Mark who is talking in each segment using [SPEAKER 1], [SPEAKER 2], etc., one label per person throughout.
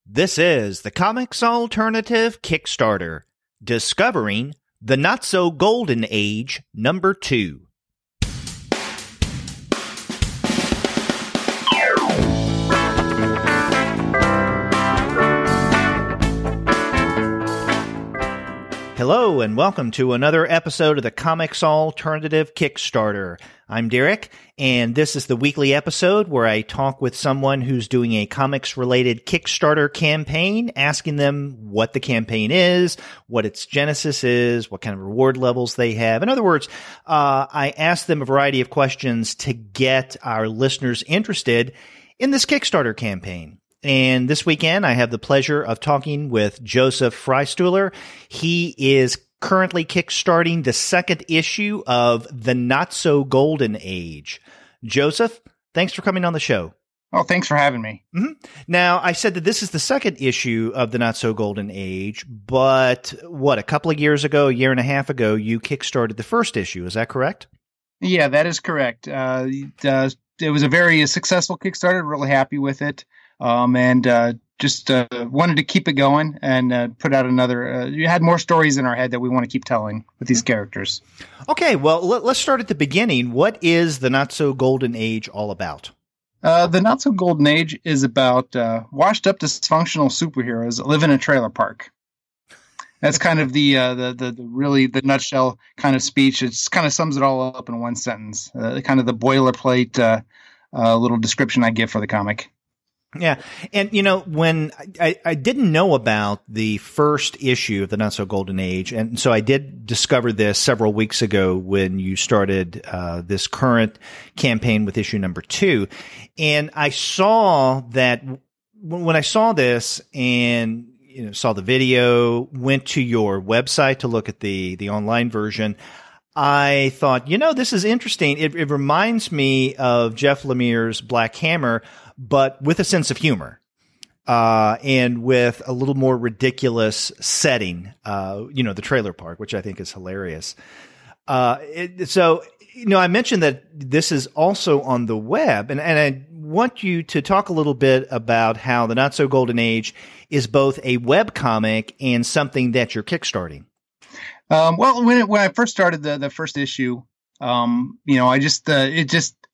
[SPEAKER 1] This is the Comics Alternative Kickstarter, discovering the Not So Golden Age #2. Hello and welcome to another episode of the Comics Alternative Kickstarter. I'm Derek, and this is the weekly episode where I talk with someone who's doing a comics-related Kickstarter campaign, asking them what the campaign is, what its genesis is, what kind of reward levels they have. In other words, I ask them a variety of questions to get our listeners interested in this Kickstarter campaign. And this weekend, I have the pleasure of talking with Joseph Freistuhler. He is currently kickstarting the second issue of the Not So Golden Age. Joseph, thanks for coming on the show.
[SPEAKER 2] Oh, thanks for having me.
[SPEAKER 1] Mm-hmm. Now, I said that this is the second issue of the Not So Golden Age, but a couple of years ago, a year and a half ago, you kickstarted the first issue. Is that correct?
[SPEAKER 2] Yeah, that is correct. It was a very successful Kickstarter. Really happy with it. Just wanted to keep it going and put out another. You had more stories in our head that we want to keep telling with these characters.
[SPEAKER 1] Okay, well, let's start at the beginning. What is the Not So Golden Age all about?
[SPEAKER 2] The Not So Golden Age is about washed up dysfunctional superheroes that live in a trailer park. That's kind of the nutshell kind of speech. It kind of sums it all up in one sentence. Kind of the boilerplate little description I give for the comic.
[SPEAKER 1] Yeah. And, when I didn't know about the first issue of the Not So Golden Age, and so I did discover this several weeks ago when you started this current campaign with issue #2. And I saw that when I saw this and saw the video, went to your website to look at the online version, I thought, this is interesting. It reminds me of Jeff Lemire's Black Hammer, but with a sense of humor, and with a little more ridiculous setting, the trailer park, which I think is hilarious. I mentioned that this is also on the web, and I want you to talk a little bit about how the Not So Golden Age is both a webcomic and something that you're kickstarting.
[SPEAKER 2] When I first started the first issue,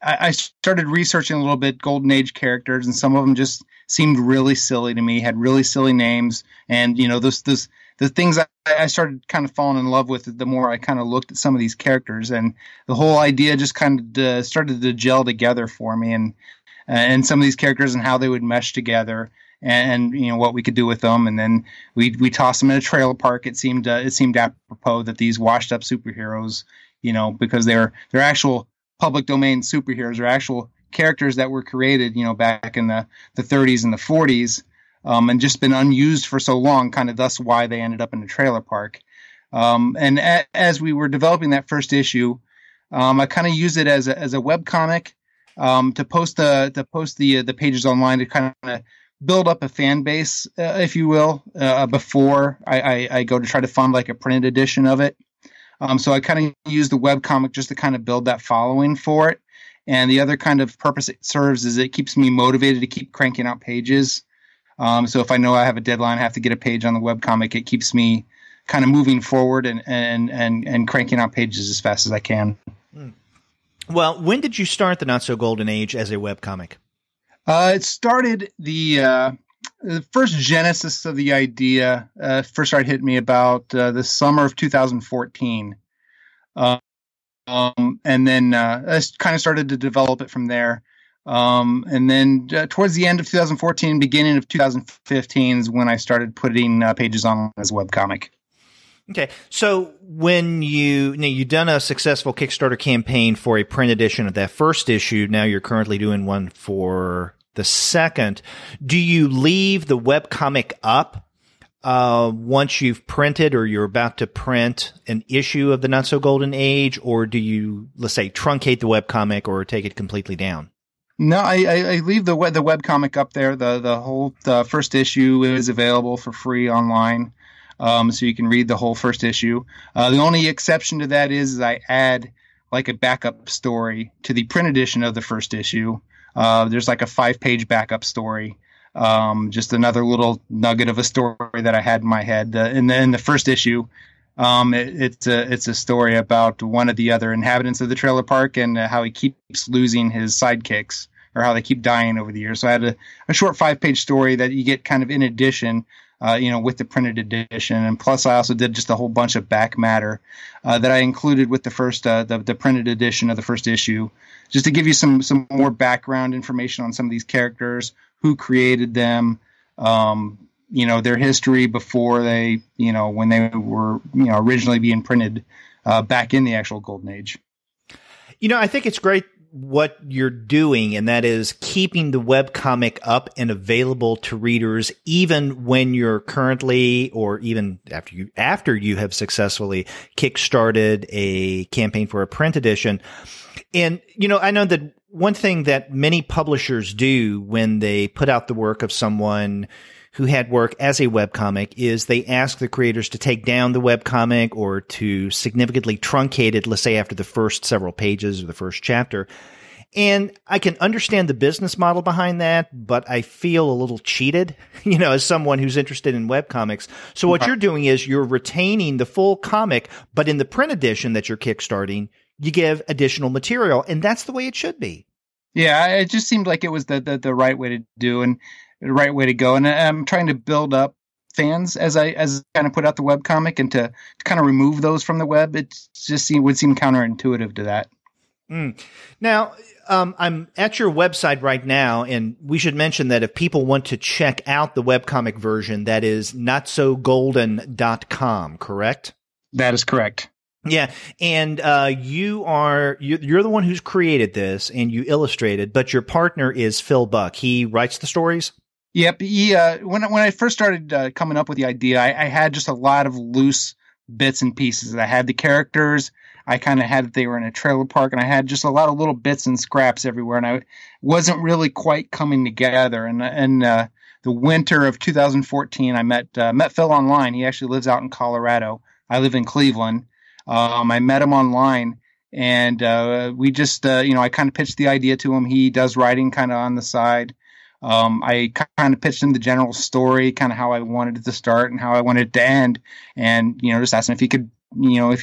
[SPEAKER 2] I started researching a little bit Golden Age characters, and some of them just seemed really silly to me, had really silly names. And, the things I started kind of falling in love with the more I kind of looked at some of these characters, and the whole idea just kind of started to gel together for me, and some of these characters and how they would mesh together. And what we could do with them, and then we tossed them in a trailer park. It seemed apropos that these washed up superheroes, because they're actual public domain superheroes, or actual characters that were created, back in the 30s and the 40s, and just been unused for so long. Kind of thus why they ended up in a trailer park. And as we were developing that first issue, I kind of used it as a webcomic to post the pages online to kind of build up a fan base, if you will, before I go to try to fund like a printed edition of it. So I kind of use the webcomic just to kind of build that following for it. And the other kind of purpose it serves is it keeps me motivated to keep cranking out pages. So if I know I have a deadline, I have to get a page on the webcomic, it keeps me kind of moving forward and cranking out pages as fast as I can.
[SPEAKER 1] Well, when did you start the Not So Golden Age as a webcomic?
[SPEAKER 2] It started the first genesis of the idea. First started hitting me about the summer of 2014, and then I kind of started to develop it from there. And then towards the end of 2014, beginning of 2015 is when I started putting pages on as a webcomic.
[SPEAKER 1] Okay, so when you've done a successful Kickstarter campaign for a print edition of that first issue, now you're currently doing one for the second. Do you leave the webcomic up once you've printed or you're about to print an issue of the Not So Golden Age, or do you, let's say, truncate the webcomic or take it completely down?
[SPEAKER 2] No, I leave the webcomic up there. The first issue is available for free online. So you can read the whole first issue. The only exception to that is I add like a backup story to the print edition of the first issue. There's like a 5-page backup story Just another little nugget of a story that I had in my head. In the first issue, it's a story about one of the other inhabitants of the trailer park and how he keeps losing his sidekicks, or how they keep dying over the years. So I had a short 5-page story that you get kind of in addition, with the printed edition. And plus I also did just a whole bunch of back matter that I included with the first, the printed edition of the first issue, just to give you some more background information on some of these characters, who created them, their history before they, when they were, originally being printed back in the actual Golden Age.
[SPEAKER 1] I think it's great what you're doing, and that is keeping the webcomic up and available to readers, even when you're currently, or even after you have successfully kickstarted a campaign for a print edition. And, I know that one thing that many publishers do when they put out the work of someone who had work as a webcomic is they ask the creators to take down the webcomic or to significantly truncate it, let's say after the first several pages or the first chapter. And I can understand the business model behind that, but I feel a little cheated, as someone who's interested in webcomics. So what you're doing is you're retaining the full comic, but in the print edition that you're kickstarting, you give additional material, and that's the way it should be.
[SPEAKER 2] Yeah, it just seemed like it was the right way to do and the right way to go. And I'm trying to build up fans as I kind of put out the webcomic, and to kind of remove those from the web, it just would seem counterintuitive to that.
[SPEAKER 1] Now, I'm at your website right now, and we should mention that if people want to check out the webcomic version, that is notsogolden.com, correct?
[SPEAKER 2] That is correct.
[SPEAKER 1] Yeah, and you're the one who's created this and you illustrated, but your partner is Phil Buck. He writes the stories?
[SPEAKER 2] Yep. He, when I first started coming up with the idea, I had just a lot of loose bits and pieces. I had the characters. I kind of had that they were in a trailer park, and I had just a lot of little bits and scraps everywhere, and I wasn't really quite coming together. And the winter of 2014, I met Phil online. He actually lives out in Colorado. I live in Cleveland. I met him online, and we just, I kind of pitched the idea to him. He does writing kind of on the side. I kind of pitched him the general story, kind of how I wanted it to start and how I wanted it to end, and just asked him if he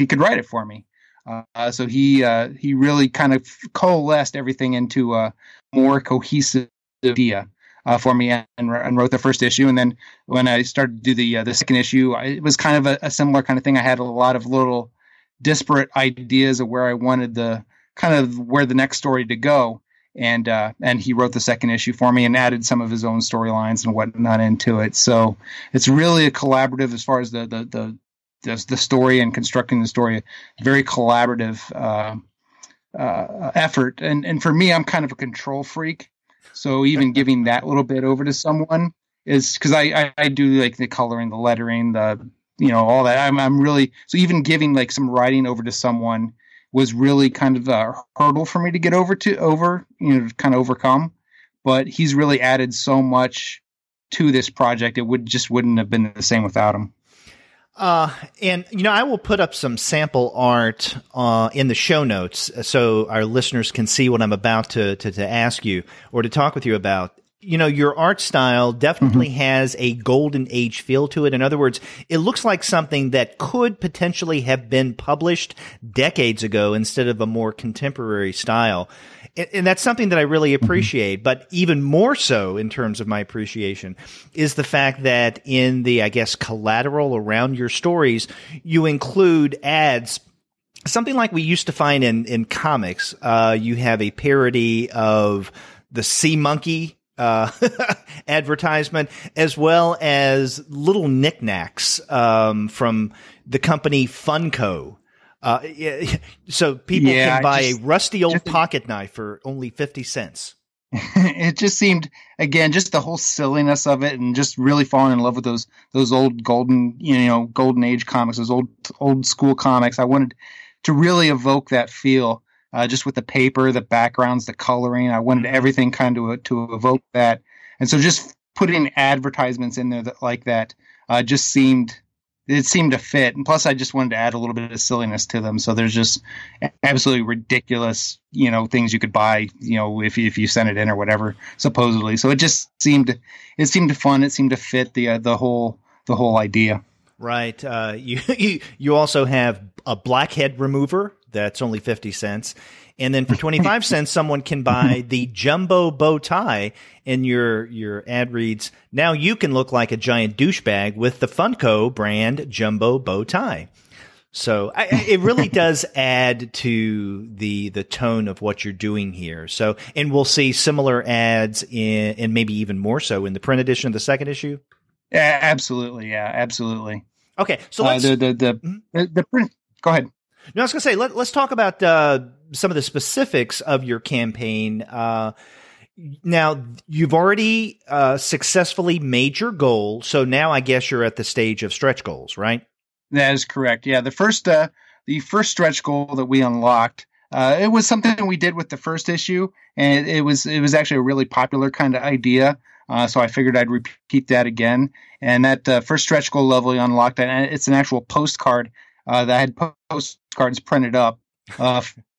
[SPEAKER 2] could write it for me. So he really kind of coalesced everything into a more cohesive idea for me, and wrote the first issue. And then when I started to do the second issue, it was kind of a similar kind of thing. I had a lot of little disparate ideas of where I wanted where the next story to go. And he wrote the second issue for me and added some of his own storylines and whatnot into it. So it's really a collaborative as far as the story and constructing the story. Very collaborative effort. And for me, I'm kind of a control freak. So even giving that little bit over to someone is because I do like the coloring, the lettering, all that. I'm really, so even giving like some writing over to someone was really kind of a hurdle for me to get kind of overcome. But he's really added so much to this project. It wouldn't have been the same without him.
[SPEAKER 1] And I will put up some sample art in the show notes so our listeners can see what I'm about to ask you or to talk with you about. Your art style definitely has a golden age feel to it. In other words, it looks like something that could potentially have been published decades ago instead of a more contemporary style. And that's something that I really appreciate. But even more so in terms of my appreciation is the fact that in the, I guess, collateral around your stories, you include ads. Something like we used to find in comics. You have a parody of the Sea Monkey advertisement, as well as little knickknacks from the company Funko. So people can buy a rusty old pocket knife for only 50 cents.
[SPEAKER 2] It just seemed, again, just the whole silliness of it, and just really falling in love with those old golden age comics, those old school comics. I wanted to really evoke that feel. Just with the paper, the backgrounds, the coloring. I wanted everything kind of to evoke that. And so just putting advertisements in there like that just seemed it seemed to fit. And plus, I just wanted to add a little bit of silliness to them. So there's just absolutely ridiculous, things you could buy, if you sent it in or whatever, supposedly. So it just seemed fun. It seemed to fit the whole idea.
[SPEAKER 1] Right. You also have a blackhead remover that's only 50 cents. And then for 25 cents, someone can buy the jumbo bow tie, and your ad reads, "Now you can look like a giant douchebag with the Funko brand jumbo bow tie." So it really does add to the tone of what you're doing here. So, and we'll see similar ads and maybe even more so in the print edition of the second issue.
[SPEAKER 2] Yeah, absolutely. Yeah, absolutely.
[SPEAKER 1] Okay. So let's,
[SPEAKER 2] the print, go ahead.
[SPEAKER 1] No, I was going to say, let's talk about some of the specifics of your campaign. Now, you've already successfully made your goal, so now I guess you're at the stage of stretch goals, right?
[SPEAKER 2] That is correct. Yeah, the first stretch goal that we unlocked, it was something we did with the first issue, and it was actually a really popular kind of idea. So I figured I'd repeat that again. And that first stretch goal level we unlocked, and it's an actual postcard that had postcards printed up.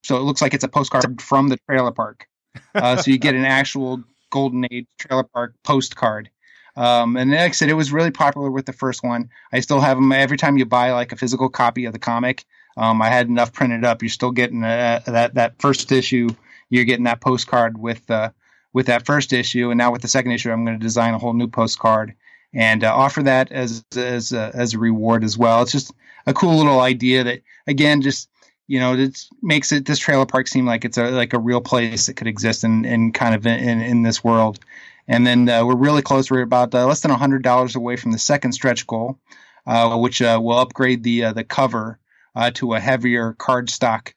[SPEAKER 2] So it looks like it's a postcard from the trailer park. So you get an actual Golden Age trailer park postcard. And like I said, it was really popular with the first one. I still have them every time you buy like a physical copy of the comic. I had enough printed up. You're still getting that first issue. You're getting that postcard with that first issue. And now with the second issue, I'm going to design a whole new postcard and offer that as a reward as well. It's just a cool little idea that, again, just it makes this trailer park seem like it's a real place that could exist in kind of in this world. And then we're really close. We're about less than $100 away from the second stretch goal, which will upgrade the cover to a heavier cardstock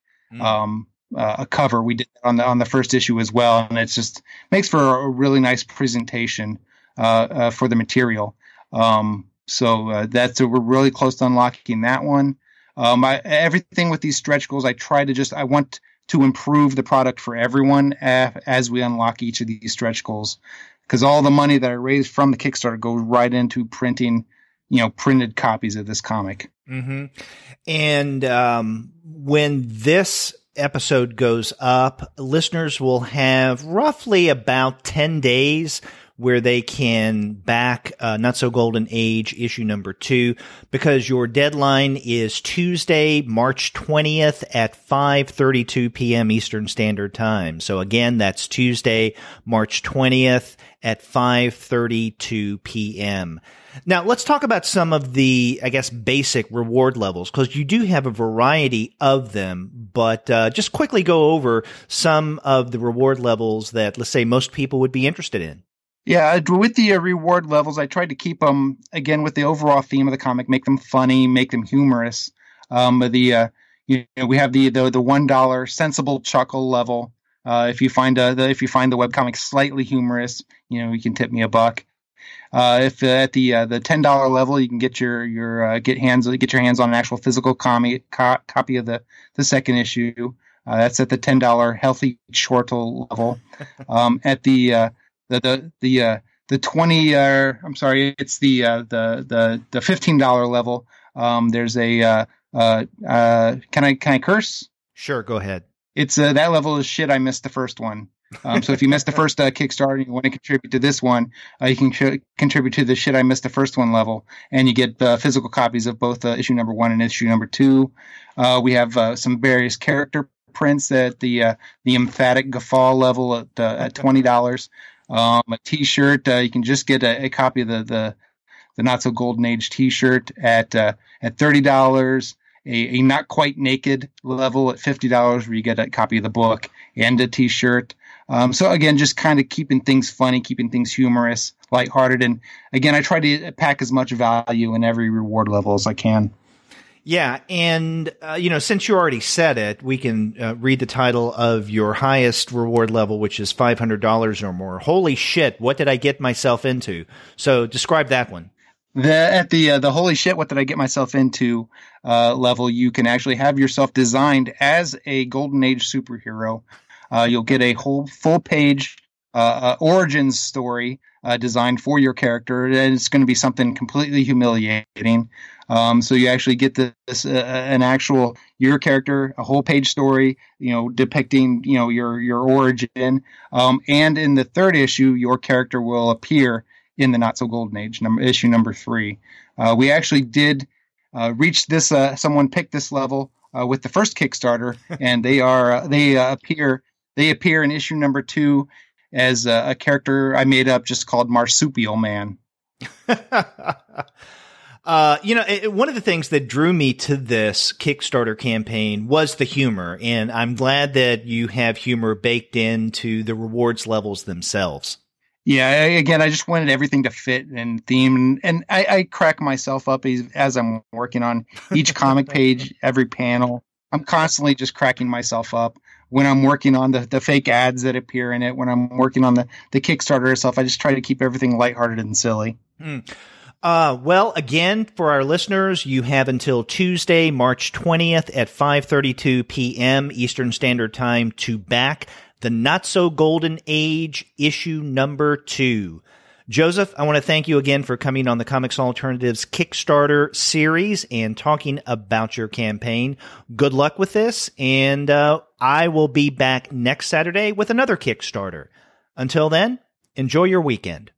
[SPEAKER 2] a cover. We did that on the first issue as well, and it just makes for a really nice presentation for the material. So we're really close to unlocking that one. Everything with these stretch goals, I want to improve the product for everyone as we unlock each of these stretch goals, because all the money that I raised from the Kickstarter goes right into printing, printed copies of this comic.
[SPEAKER 1] Mm-hmm. And when this episode goes up, listeners will have roughly about 10 days where they can back Not So Golden Age issue number 2, because your deadline is Tuesday, March 20th at 5:32 p.m. Eastern Standard Time. So again, that's Tuesday, March 20th at 5:32 p.m. Now, let's talk about some of the, I guess, basic reward levels, because you do have a variety of them, but just quickly go over some of the reward levels that, let's say, most people would be interested in.
[SPEAKER 2] Yeah, with the reward levels, I tried to keep them, again, with the overall theme of the comic, make them funny, make them humorous. We have the $1 sensible chuckle level. If you find the webcomic slightly humorous, you can tip me $1. If at the $10 level, you can get your hands on an actual physical copy of the second issue. That's at the $10 healthy chortle level. At the $15 level. There's a can I curse?
[SPEAKER 1] Sure, go ahead.
[SPEAKER 2] It's that level is shit. I missed the first one. So if you missed the first Kickstarter and you want to contribute to this one, you can contribute to the shit I missed the first one level, and you get physical copies of both issue number 1 and issue number 2. We have some various character prints at the emphatic guffaw level at $20. A T-shirt, you can just get a copy of the Not So Golden Age T-shirt at $30. A not quite naked level at $50, where you get a copy of the book and a T-shirt. So again, just kind of keeping things funny, keeping things humorous, lighthearted, and again, I try to pack as much value in every reward level as I can.
[SPEAKER 1] Yeah, and since you already said it, we can read the title of your highest reward level, which is $500 or more. Holy shit, what did I get myself into? So describe that one.
[SPEAKER 2] At the holy shit, what did I get myself into level, you can actually have yourself designed as a Golden Age superhero. You'll get a whole full page origins story designed for your character, and it's going to be something completely humiliating. So you actually get this an actual your character, a whole page story, depicting your origin. And in the third issue, your character will appear in the Not So Golden Age issue number 3. We actually did reach this. Someone picked this level with the first Kickstarter, and they appear in issue number 2 as a character I made up just called Marsupial Man.
[SPEAKER 1] One of the things that drew me to this Kickstarter campaign was the humor, and I'm glad that you have humor baked into the rewards levels themselves.
[SPEAKER 2] Yeah, again, I just wanted everything to fit and theme, and I crack myself up as I'm working on each comic page, every panel. I'm constantly just cracking myself up when I'm working on the fake ads that appear in it. When I'm working on the Kickstarter itself, I just try to keep everything lighthearted and silly.
[SPEAKER 1] Well, again, for our listeners, you have until Tuesday, March 20th at 5:32 p.m. Eastern Standard Time to back the Not So Golden Age issue number 2. Joseph, I want to thank you again for coming on the Comics Alternatives Kickstarter series and talking about your campaign. Good luck with this, and I will be back next Saturday with another Kickstarter. Until then, enjoy your weekend.